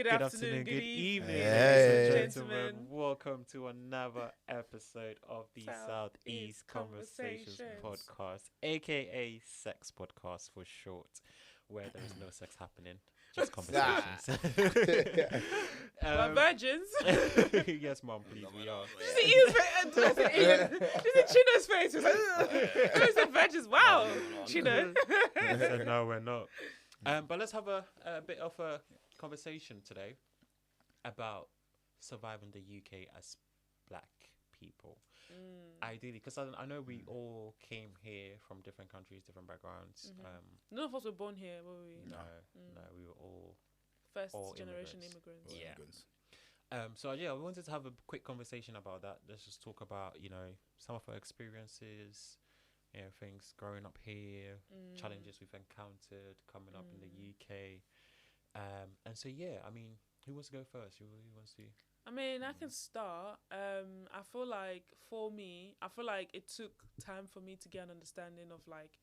Good afternoon, good evening, Hey. ladies and gentlemen. Welcome to another episode of the Southeast Southeast Conversations Conversations. podcast, aka Sex Podcast for short, where there is no sex happening, just conversations. We're virgins. Yes, mom, please, we are. Just see Ian's face. Just see Chino's face. It's like, "Oh, said virgins. Wow, Chino. I said, no, we're not. But let's have a bit of a conversation today about surviving the UK as black people. Ideally, because I know we all came here from different countries, different backgrounds. None of us were born here, were we? No, we were all First all generation immigrants. immigrants. Yeah. So yeah, we wanted to have a quick conversation about that. Let's just talk about, some of our experiences, things growing up here, challenges we've encountered coming up in the UK. And so yeah, I mean, who wants to go first? Who wants to? I mean, I can start. I feel like for me, it took time for me to get an understanding of like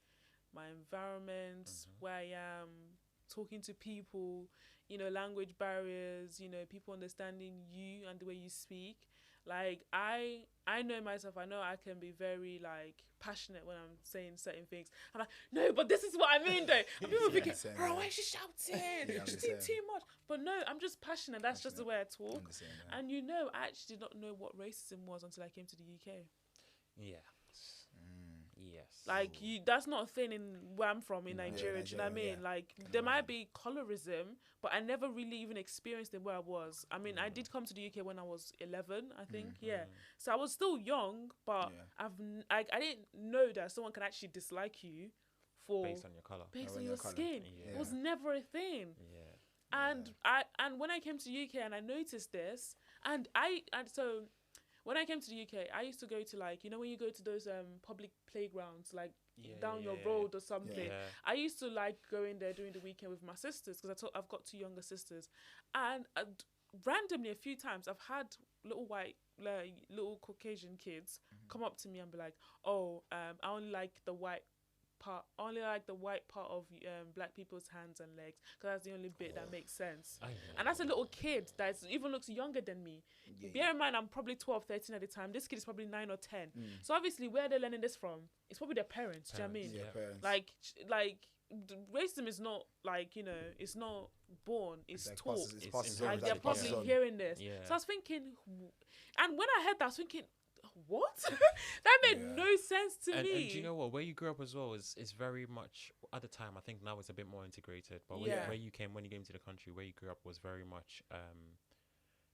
my environment, where I am, talking to people, language barriers, people understanding you and the way you speak. Like I know myself. I know I can be very like passionate when I'm saying certain things. I'm like, no, but this is what I mean, though. And people thinking, bro, why is she shouting? She's doing too much. But no, I'm just passionate. That's just the way I talk. And I actually did not know what racism was until I came to the UK. Yes. Like that's not a thing in where I'm from in Nigeria. Do you know what I mean? Yeah. Like there might be colorism, but I never really even experienced it where I was. I mean, I did come to the UK when I was 11, I think. Yeah, so I was still young, but I didn't know that someone can actually dislike you for based on your color, based on your skin. Yeah. It was never a thing. Yeah. And when I came to the UK and I noticed this, so when I came to the UK, I used to go to like, when you go to those public playgrounds, like down your road or something. Yeah. I used to like going there during the weekend with my sisters because I've got two younger sisters. And randomly a few times I've had little Caucasian kids come up to me and be like, oh, I only like the white part of black people's hands and legs because that's the only bit that makes sense. And that's a little kid that even looks younger than me. Bear in mind I'm probably 12, 13 at the time. This kid is probably 9 or 10. So obviously where they're learning this from, it's probably their parents. Do you know what I mean? Yeah, parents. Like racism is not like, it's not born, it's like taught. it's Like they're probably hearing this. Yeah. So I was thinking, and when I heard that I was thinking, what? That made no sense to me. And do you know what? Where you grew up as well is very much at the time. I think now it's a bit more integrated. But when you came to the country, where you grew up was very much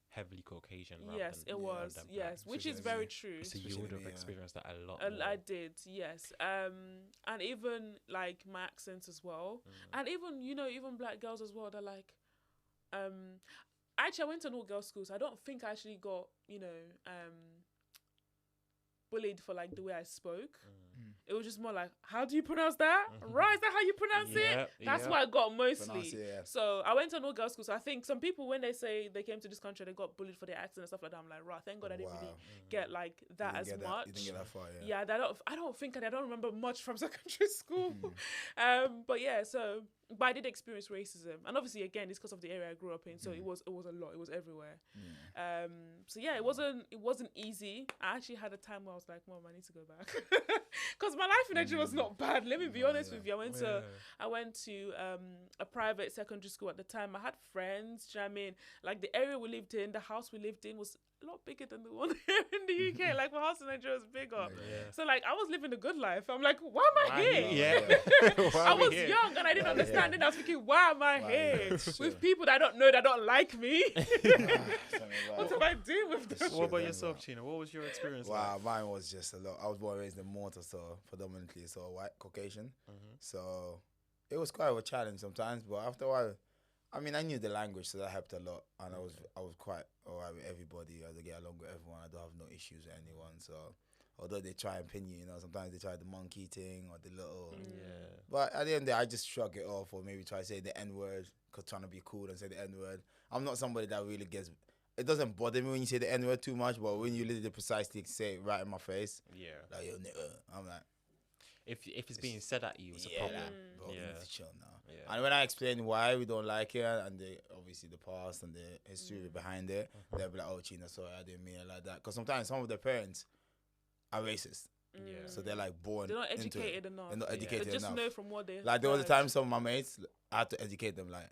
heavily Caucasian. Yes, it was. Yes, which is very true. So you would have experienced that a lot. I did. Yes. And even like my accents as well, and even even black girls as well. They're like, actually, I went to an all-girls school, so I don't think I actually got bullied for like the way I spoke. It was just more like, how do you pronounce that? Right, is that how you pronounce it? That's what I got mostly. So I went to an all-girls school. So I think some people, when they say they came to this country, they got bullied for their accent and stuff like that. I'm like, right, thank God I didn't really get like that as much. You didn't get that far, Yeah, I don't remember much from secondary school. But yeah, but I did experience racism, and obviously again it's because of the area I grew up in, so it was a lot. It was everywhere. So yeah, it wasn't easy. I actually had a time where I was like, Mom, I need to go back because my life in Nigeria was not bad. Let me be honest with you. I went to a private secondary school at the time. I had friends. Do you know what I mean? Like the area we lived in, the house we lived in was a lot bigger than the one here in the UK. Like my house in Nigeria was bigger. So like I was living a good life. I'm like, why am I here? I was young and I didn't understand it. I was thinking, why am I here with people that I don't know, that don't like me? What am I doing with this? What about yourself, Chino? What was your experience Wow, like? mine was just a lot. I was born and raised in Malta, so predominantly white Caucasian. So it was quite a challenge sometimes, but after a while, I mean, I knew the language, so that helped a lot, and I was quite alright with everybody. I get along with everyone. I don't have no issues with anyone. So although they try and pin you, sometimes they try the monkey thing or the little. But at the end of the day, I just shrug it off, or maybe try to say the N word, cause trying to be cool and say the N word. I'm not somebody that really gets. It doesn't bother me when you say the N word too much, but when you literally precisely say it right in my face, like yo nigga, I'm like. if it's being said at you, it's a yeah, problem. like, bro, we Yeah. need to chill now. Yeah. And when I explain why we don't like it, and obviously the past and the history behind it, they'll be like, "Oh, China, sorry, I didn't mean it like that." Because sometimes some of the parents are racist, Yeah. so they're like born. They're not into it. educated enough. They're not Yeah. educated They just enough. know from what they Like there was a heard. time some of my mates, I had to educate them. Like,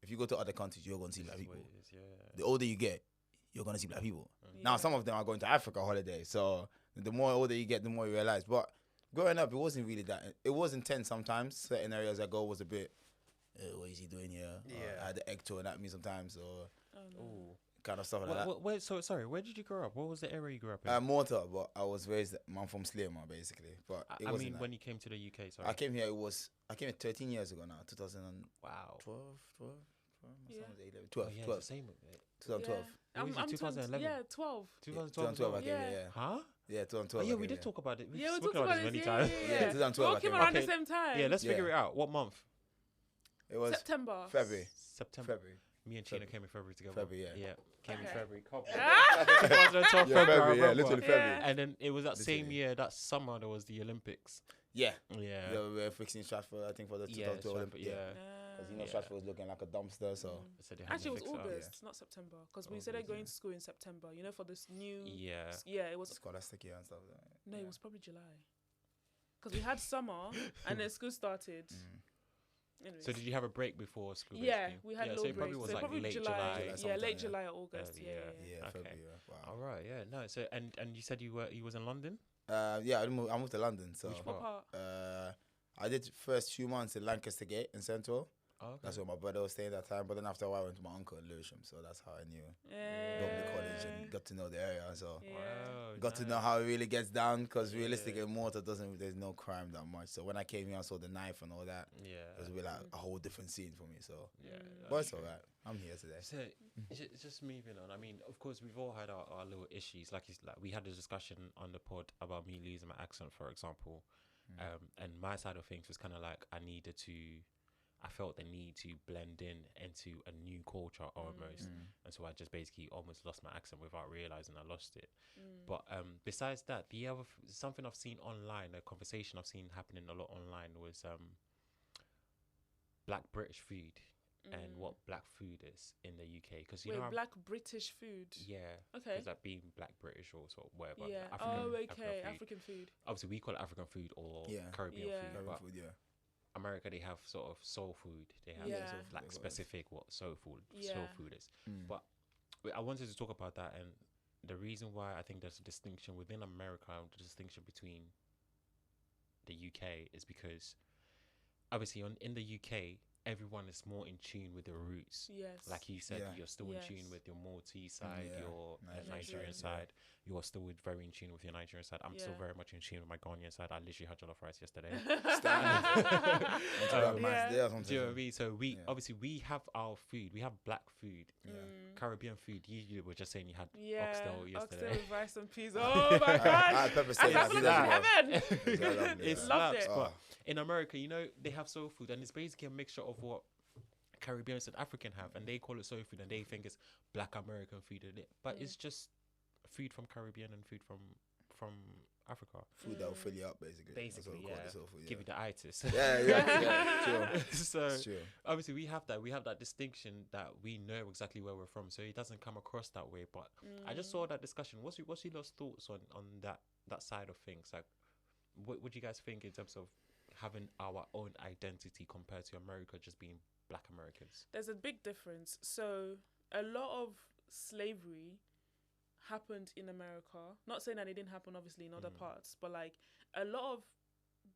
if you go to other countries, you're going to see This black is what people. it is, yeah. The older you get, you're going to see black people. Yeah. Now, some of them are going to Africa holiday. So the more older you get, the more you realize. But growing up, it wasn't really that. It was intense sometimes. Certain areas I go was a bit, what is he doing here? Or Yeah. I had the egg throwing at me sometimes, or Oh, no. Ooh. kind of stuff like that. Where, so sorry, where did you grow up? What was the area you grew up in? Mortar, but I was raised. I'm from Sliema, basically. But it I wasn't mean, that. when you came to the UK, sorry. I came here. I came here 13 years ago now. 2012, Wow. 12. My Yeah. son was 11. Oh, 12, yeah, 12, it's the same with it. 2012. Yeah. What was it, 2011? Yeah, 12. 2012. 2012 I came Yeah. here, yeah. Huh? Yeah, Oh, 2012. yeah, I we came did here. talk about it. We've Yeah, we spoken talked about about this this. many times. Yeah, 2012 We all I came came around here. the same time. Yeah, let's Yeah. figure it out. What month? It was September. February. September. February. Me and Chino came in February together. February, yeah. Yeah, came in Okay. February. Come on. Ah! 2012 Yeah, February, I February, yeah, remember. literally Yeah. February. And then it was that same Literally. year, that summer, there was the Olympics. Yeah. Yeah. Yeah, we were fixing Stratford, I think, for the 2012 Stratford, Olympics. yeah. Because, Yeah. Stratford was looking like a dumpster, so. So they had Actually, it to was fix it up. August, not September, because we said they're August, going yeah. to school in September. You know, for this new. Yeah. Yeah, it was. Scholastic year and stuff. No, yeah. it was probably July. Because we had summer and then school started. Anyways. So did you have a break before school? Yeah, basically? we had yeah, little so it probably breaks. was So like probably late July. July. Yeah, sometime, late yeah. July or August. Early, Yeah, yeah. yeah, Yeah, Okay. February, yeah. Wow. All right. Yeah. No. So and you said you was in London. Yeah, I moved to London, so. Which What part? part? I did first few months in Lancaster Gate in Central. Oh, okay. That's where my brother was staying at that time. But then after a while, I went to my uncle in Lewisham, so that's how I knew Dublin College and got to know the area. So Yeah. Wow, got to nice. know how it really gets down. Because realistically, Yeah. in Malta there's no crime that much. So when I came here, I saw the knife and all that. Yeah. It was a bit like a whole different scene for me. So, Yeah. but that's it's true. alright. I'm here today. So just moving on. I mean, of course, we've all had our little issues. Like we had a discussion on the pod about me losing my accent, for example. And my side of things was kind of like I felt the need to blend into a new culture almost. And so I just basically almost lost my accent without realizing I lost it. But besides that, the other something I've seen online, a conversation I've seen happening a lot online was Black British food and what black food is in the UK. Because you Wait, know, how- Black British food. yeah, Okay. because like being Black British or sort of whatever. Yeah. African, Oh, okay. African food. African food. Obviously, we call it African food or Yeah. Caribbean Yeah. food, Caribbean but food, yeah. America they have sort of soul food. They have Yeah. soul food, like they got specific what soul food Yeah. is. But I wanted to talk about that, and the reason why I think there's a distinction within America and the distinction between the UK is because obviously in the UK everyone is more in tune with their roots. Yes. Like you said, Yeah. you're still Yes. in tune with your Maltese side, Yeah. your Nigerian Nigerian side, side. You're still very in tune with your Nigerian side. I'm still Yeah. very much in tune with my Ghanaian side. I literally had jollof rice yesterday. Yeah. Do you know what I mean? So Yeah. obviously we have our food. We have black food, Caribbean food. You were just saying you had oxtail yesterday. Oxtail with rice and peas. Oh my I gosh. had pepper steak. That's I absolutely did that as well. heaven. Yeah, lovely, It yeah. Loved slaps. it. But Oh. in America, you know, they have soul food, and it's basically a mixture of what Caribbeans and African have, and they call it soul food, and they think it's Black American food in it, but it's just food from Caribbean and food from Africa. Food that will fill you up, basically. That's what Basically, we call yeah. it, soul food, Give you the itis. yeah, true. So It's true. obviously we have that distinction that we know exactly where we're from, so it doesn't come across that way. But I just saw that discussion. What's your last thoughts on that side of things? Like, what would you guys think in terms of having our own identity compared to America just being Black Americans? There's a big difference. So a lot of slavery happened in America. Not saying that it didn't happen obviously in other parts, but like a lot of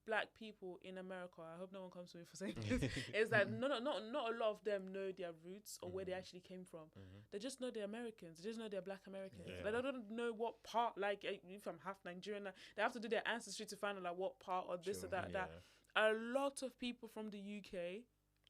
black people in America, I hope no one comes to me for saying this, is that not a lot of them know their roots or where they actually came from. They just know they're Americans. They just know they're Black Americans. Yeah. They don't know what part, like if I'm half Nigerian, they have to do their ancestry to find out like what part or this or that. A lot of people from the UK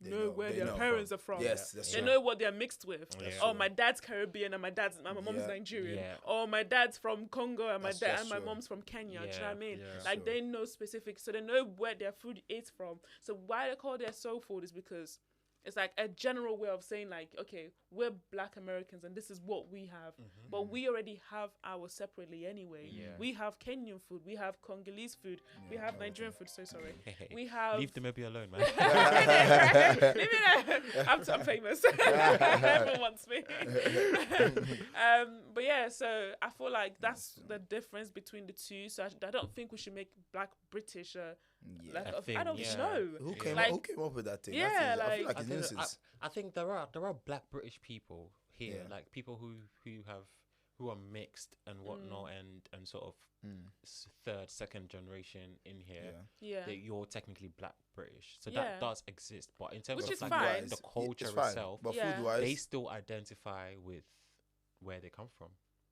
know where they their know parents are from. Yes, that's They true. know what they're mixed with. That's Oh, true. my dad's Caribbean and my mom's Yeah. Nigerian. Yeah. Or my dad's from Congo and That's my true. mom's from Kenya. Do you know what I mean? Yeah. Like Sure. they know specific, so they know where their food is from. So why they call their soul food is because It's like a general way of saying like, okay, we're Black Americans and this is what we have, but we already have ours separately anyway. We have Kenyan food, we have Congolese food, we have Nigerian food. So sorry, we have. Leave the maybe alone, man. Leave it there. I'm famous. Everyone wants me. But yeah, so I feel like that's the difference between the two. So I don't think we should make Black British like A thing, I don't yeah. know. Who came up with that thing? Yeah, I feel like I it's think, nuisance. I think there are Black British people here, Yeah. like people who are mixed and whatnot, and sort of third, second generation in here. Yeah. That you're technically Black British, so Yeah. that does exist. But in terms Which of is like fine. the culture It's fine. itself, But Yeah. food-wise, they still identify with where they come from.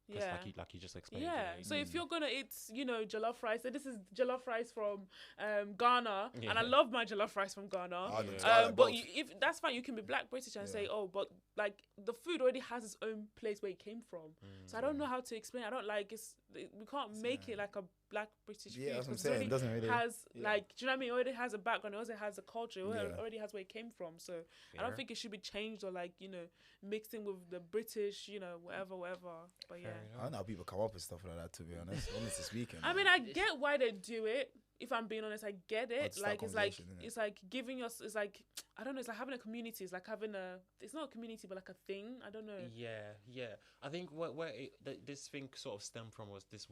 'Cause Yeah. like you just explained. Yeah. you know, So if you're gonna eat, jollof rice, so this is jollof rice from Ghana, and I Yeah. love my jollof rice from Ghana. I don't like But both. if that's fine, you can be Black British and say, Yeah. oh, but like the food already has its own place where it came from. So I don't know how to explain. I don't like we can't make it like a Black British Yeah, food. that's what I'm 'cause saying. It doesn't really. has yeah. like, do you know what I mean? It already has a background. It also has a culture. It Yeah. already has where it came from. So I Yeah. don't think it should be changed or like mixed in with the British, whatever. But yeah. Fair I don't know how people come up with stuff like that. To be honest, honestly speaking. I mean, I get why they do it. If I'm being honest, I get it. It's Like, that it's like conversation, innit? it's like giving us. It's like I don't know. It's like having a community. It's like having a. It's not a community, but like a thing. I don't know. Yeah. I think this thing sort of stemmed from was this.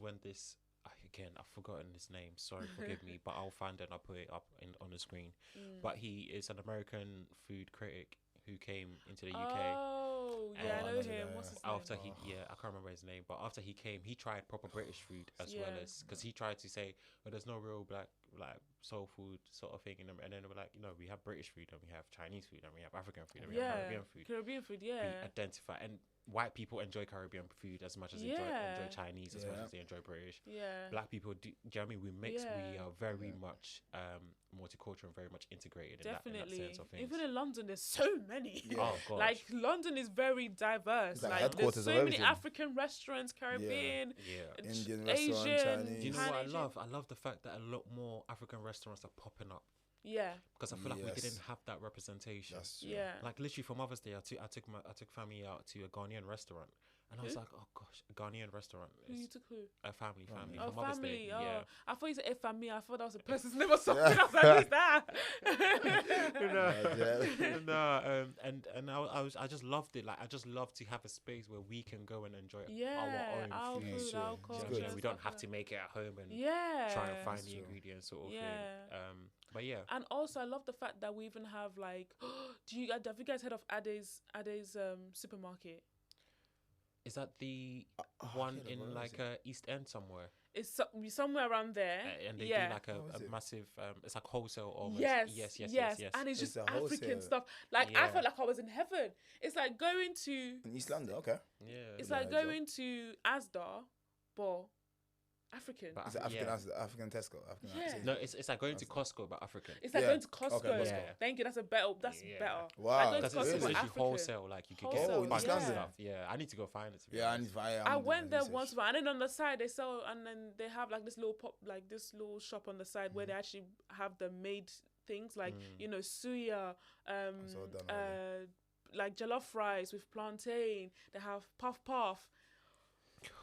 Again, I've forgotten his name. Sorry, forgive me, but I'll find it and I'll put it up on the screen. But he is an American food critic who came into the UK. Oh yeah, I Oh, I know know him. that, What's his After name? I can't remember his name, but after he came, he tried proper British food as well Yeah. as, because he tried to say, well, there's no real black soul food sort of thing, and then we're like, we have British food and we have Chinese food and we have African food and we have Caribbean food. Caribbean food. We Yeah. identify, and white people enjoy Caribbean food as much as they enjoy Yeah. Chinese as much as they enjoy British. Yeah. Black people do you know what I mean? We mix. We Yeah. are very much multicultural and very much integrated in Definitely. that sense of things. Even in London, there's so many. Yeah. Oh gosh. Like London is very diverse. It's like Like there's headquarters so of many everything. African restaurants, Caribbean, yeah. Indian restaurant, Asian. Chinese. You know Pan what I Asian. love? I love the fact that a lot more African restaurants are popping up, Yeah. because I feel like we Yes. didn't have that representation. That's true. Yeah. Like literally for Mother's Day, I took family out to a Ghanaian restaurant, and I was Who? like, oh gosh, a Ghanaian restaurant. Who you It's took who? a family Oh, for Mother's family. Day. Oh, Yeah. I thought you said family. I thought that was a person's name or something. I was like, who's that? I just loved it. Like I just love to have a space where we can go and enjoy Yeah, our own food. food, Yeah, our it's culture. good. You know, we don't stuff have like to make it at home and that. Yeah. try and find That's the true. ingredients sort of Yeah. thing. But yeah, And also, I love the fact that we even have like, have you guys heard of Ade's supermarket? is that the I one can't in remember, like is it? East End somewhere? It's somewhere around there. And they yeah. do like What is a it? massive, it's like wholesale almost. Yes, Yes. and it's It's just a African wholesale. stuff. Like I Yeah. felt like I was in heaven. It's like going to, In East London, okay. Yeah. it's Yeah, like Joe. going to Asda, but African. But Is it African? yeah. African Tesco. African. Yeah. Accent. No, it's like going to Costco but African. It's like Yeah. going to Costco. Okay, Costco. Yeah. Thank you. That's better. Yeah. Better. Wow. Like going Because to it's Costco, literally but African. wholesale. Like you could Wholesale, get Oh, a bunch East of London. stuff. Yeah, I need to go find it. To be Yeah, I honest. need. I went there research. once, and then on the side they sell, and then they have like this little shop on the side where they actually have the made things like suya, so done already. like jollof rice with plantain. They have puff.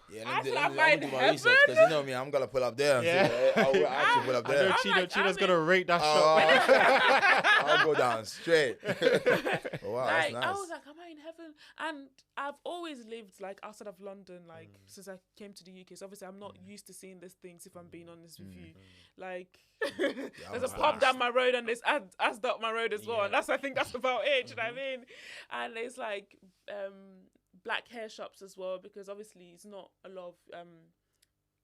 Yeah, I let me feel do like my I'm in research because you know me, I'm gonna pull up there. Yeah. I'll actually pull up I know there. I'm Chino's like, gonna rate that shop. I'll go down straight. Wow, that's Like nice. I was like, am I in heaven? And I've always lived like outside of London, like since I came to the UK. So obviously I'm not used to seeing these things. If I'm being honest with you, like there's a I'm pub fast. down my road and there's Asda up my road as well, Yeah. and I think that's about it. Do you know what I mean? And there's like black hair shops as well, because obviously it's not a lot of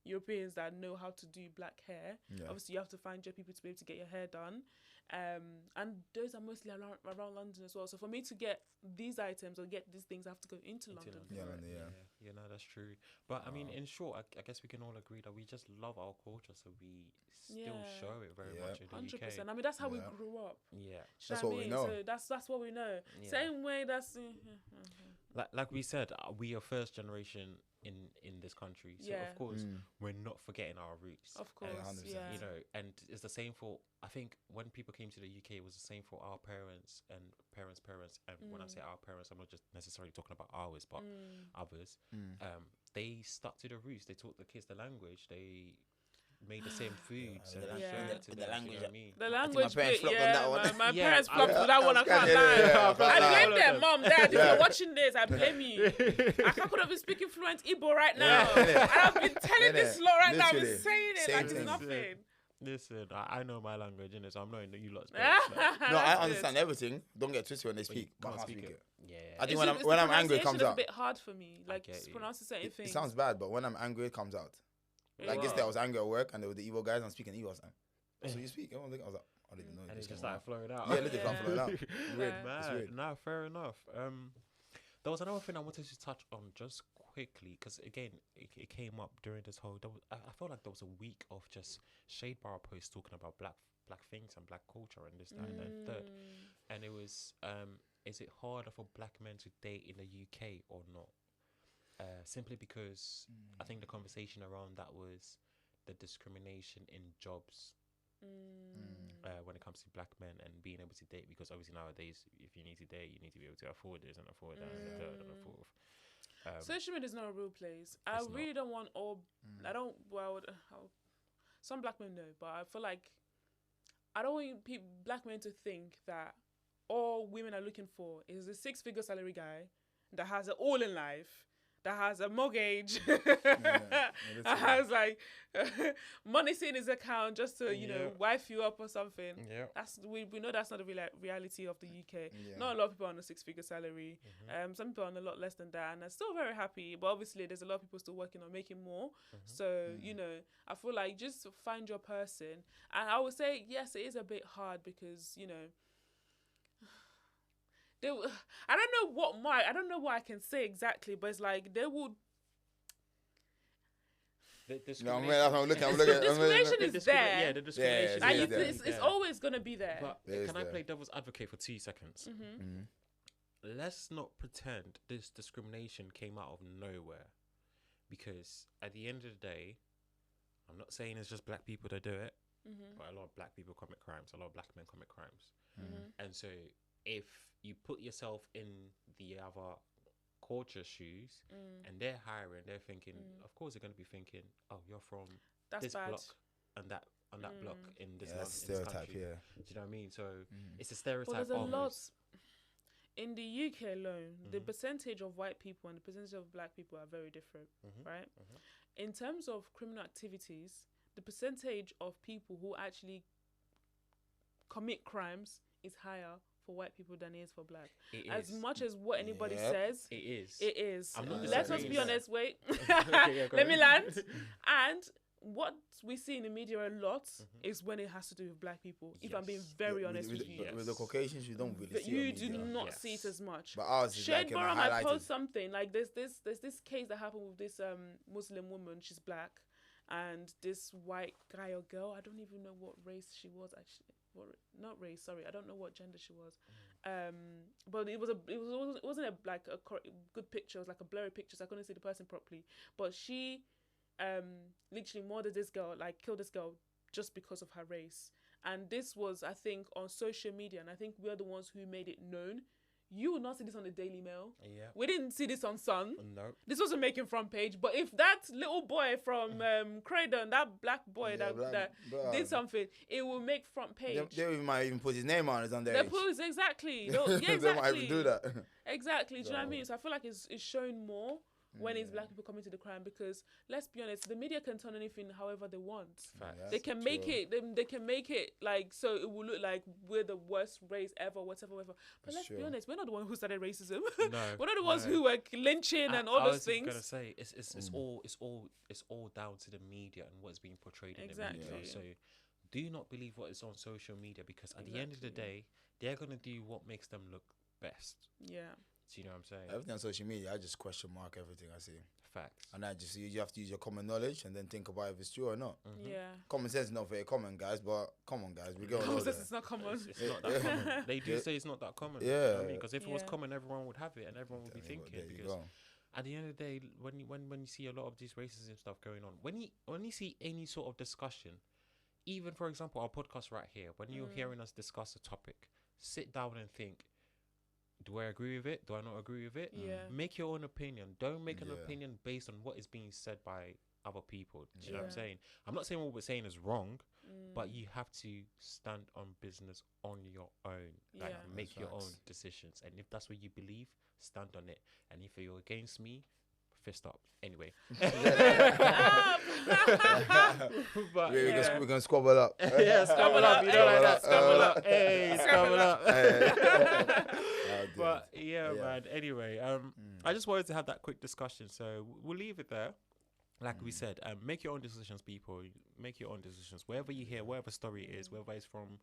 Europeans that know how to do black hair. Yeah. Obviously you have to find your people to be able to get your hair done, and those are mostly around London as well. So for me to get these items or get these things, I have to go into London. Yeah, for London, it. yeah. No, that's true. But I mean, in short, I guess we can all agree that we just love our culture, so we still Yeah. show it very Yeah. much in the 100%. UK. I mean, that's how we Yeah. grew up. Yeah. Do you That's know what I we mean? know. So that's what we know. Yeah. Same way. That's Like we said, we are first generation in this country. So Yeah. of course we're not forgetting our roots. Of course, 100%. yeah. You know, and it's the same for, I think when people came to the UK, it was the same for our parents and parents' parents. And when I say our parents, I'm not just necessarily talking about ours, but others. They stuck to the roots. They taught the kids the language. They made the same foods and Yeah. showed it to The them. language, You know what I mean? The my language parents bit, flopped on that one. my Yeah, parents I- flopped with that one. I can't Yeah, lie. yeah, I yeah. blame them, mom, dad. If Yeah. you're watching this, I blame you. I could have been speaking fluent Igbo right now, Yeah, and I've been telling this lot right now. I've been Literally. saying it Same like it's thing. nothing. Listen, I know my language, innit? So I'm not in you lot's No, I That's understand everything. Don't get twisted when they But you speak, but I can't can't speak speak it. it. Yeah. I think It's when just- I'm it's when the I'm angry, it pronunciation comes is out. a bit hard for me, like get you. pronouncing certain It things. sounds bad, but when I'm angry, it comes out. Like Wow. yesterday, I was angry at work, and there were the evil guys. I'm speaking evil. I was like, so you speak? I was like, I didn't know. And this it's just came like out. flowing out. Yeah, literally, Yeah. I'm flowing out. It's weird. Yeah. It's Mad. weird. No, fair enough. There was another thing I wanted to touch on just quickly because again, it came up during this whole. I felt like there was a week of just shade bar posts talking about black things and black culture and this, that, and the third. And it was, is it harder for black men to date in the UK or not? Simply because I think the conversation around that was the discrimination in jobs when it comes to black men and being able to date, because obviously nowadays if you need to date, you need to be able to afford this and afford that and the third and the fourth. Social media is not a real place. I It's really don't want all. I don't. Well, some black men know, but I feel like I don't want black men to think that all women are looking for is a 6-figure salary guy that has it all in life, that has a mortgage, that has like money sitting in his account just to wife you up or something. Yeah. That's we know that's not the reality of the UK. Yeah. Not a lot of people are on a 6-figure salary. Some people are on a lot less than that, and they're still very happy. But obviously, there's a lot of people still working on making more. So I feel like just find your person. And I would say yes, it is a bit hard because I don't know what I can say exactly, but it's like they would. No, man, that's what I'm looking. Discrimination is there. Yeah, the discrimination. Yeah, And it's it's always gonna be there. But It is can I there. play devil's advocate for 2 seconds? Let's not pretend this discrimination came out of nowhere, because at the end of the day, I'm not saying it's just black people that do it, but a lot of black people commit crimes. A lot of black men commit crimes, and so if you put yourself in the other culture shoes and they're hiring, they're thinking, of course they're going to be thinking, oh, you're from That's this bad. block and that block in this, Yeah, that's in this stereotype. country. Yeah. Do you know what I mean? So it's a But stereotype. there's a lot almost. in the UK alone. The percentage of white people and the percentage of black people are very different, right? In terms of criminal activities, the percentage of people who actually commit crimes is higher for white people than it is for black. It As is. much as what anybody Yep. says, It is. it is. I'm not Let us disagreeing be with that. honest. Wait, Okay, yeah, go let me on. land. And what we see in the media a lot is when it has to do with black people. If I'm being Yes. very Yeah, honest with, you, With the Caucasians, you don't really but see you it on do media. not Yes. see it as much. But ours is Shade like Borough might highlighted. post something like there's this case that happened with this Muslim woman. She's black, and this white guy or girl. I don't even know what race she was actually. Not race. Sorry, I don't know what gender she was. But it wasn't a like a good picture. It was like a blurry picture, so I couldn't see the person properly. But she literally murdered this girl, like killed this girl just because of her race. And this was, I think, on social media, and I think we're the ones who made it known. You will not see this on the Daily Mail. Yeah. We didn't see this on Sun. No. This wasn't making front page. But if that little boy from Croydon, that black boy Yeah, that bro. did something, it will make front page. They might even put his name on it on their The age. pools, exactly. Yeah, exactly. They might even do that. Exactly. Do you know what I So- mean? So I feel like it's showing more when it's black people coming to the crime, because let's be honest, the media can turn anything however they want. Facts. Yeah. They can make True. it. They can make it like so it will look like we're the worst race ever, whatever. But That's let's be true. honest, we're not the one who started racism. No. We're not the ones no. who were lynching and all I those was things. gonna say it's all down to the media and what's being portrayed in the media. Exactly. So do not believe what is on social media, because at the end of the Exactly. day, they're gonna do what makes them look best. Yeah. Do you know what I'm saying? Everything on social media, I just question mark everything I see. Facts. And I just you have to use your common knowledge and then think about if it's true or not. Yeah. Common sense is not very common, guys, but come on, guys, we go Common on sense is not common. It's not that common. They do Yeah. say it's not that common. Yeah. Because if it was Yeah. common, everyone would have it and everyone would be thinking. There you Because go. at the end of the day, when you see a lot of this racism stuff going on, when you see any sort of discussion, even for example our podcast right here, when you're hearing us discuss a topic, sit down and think, do I agree with it? Do I not agree with it? Yeah. Make your own opinion. Don't make an Yeah. opinion based on what is being said by other people. Do you know what I'm Yeah. saying? I'm not saying what we're saying is wrong, but Mm. you have to stand on business on your own. Like, Yeah. make That's your facts. own decisions. And if that's what you believe, stand on it. And if you're against me, fist up. Anyway. But We Yeah. can we can squabble up. yeah, stumble up. You know, like that. Stumble up. Hey, stumble up. Oh, dear. But yeah, Yeah. man. Anyway, I just wanted to have that quick discussion, so we'll leave it there. Like we said, make your own decisions, people. Make your own decisions. Wherever you hear, whatever story it is, whether it's from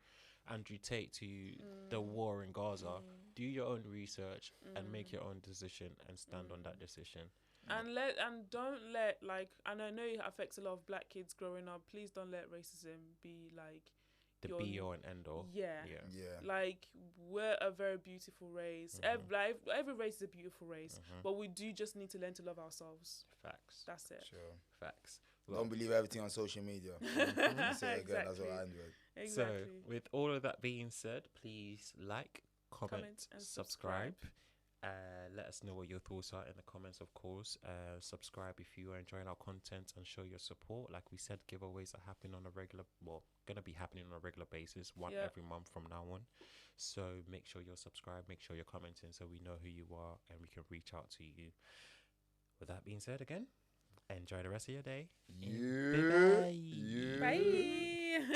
Andrew Tate to the war in Gaza, do your own research and make your own decision and stand on that decision. And don't let, like, and I know it affects a lot of black kids growing up. Please don't let racism be like The your be all and end all. Yeah. Yeah. Like, we're a very beautiful race. Every race is a beautiful race, but we do just need to learn to love ourselves. Facts. That's it. Sure. Facts. Don't believe everything on social media. I'll say it again, that's what I enjoyed. Exactly. So, with all of that being said, please like, comment and subscribe. Let us know what your thoughts are in the comments, of course. Subscribe if you are enjoying our content and show your support. Like we said, giveaways are happening on a regular, gonna be happening on a regular basis, one every month from now on. So make sure you're subscribed, make sure you're commenting, so we know who you are and we can reach out to you. With that being said, again, enjoy the rest of your day. You. Bye.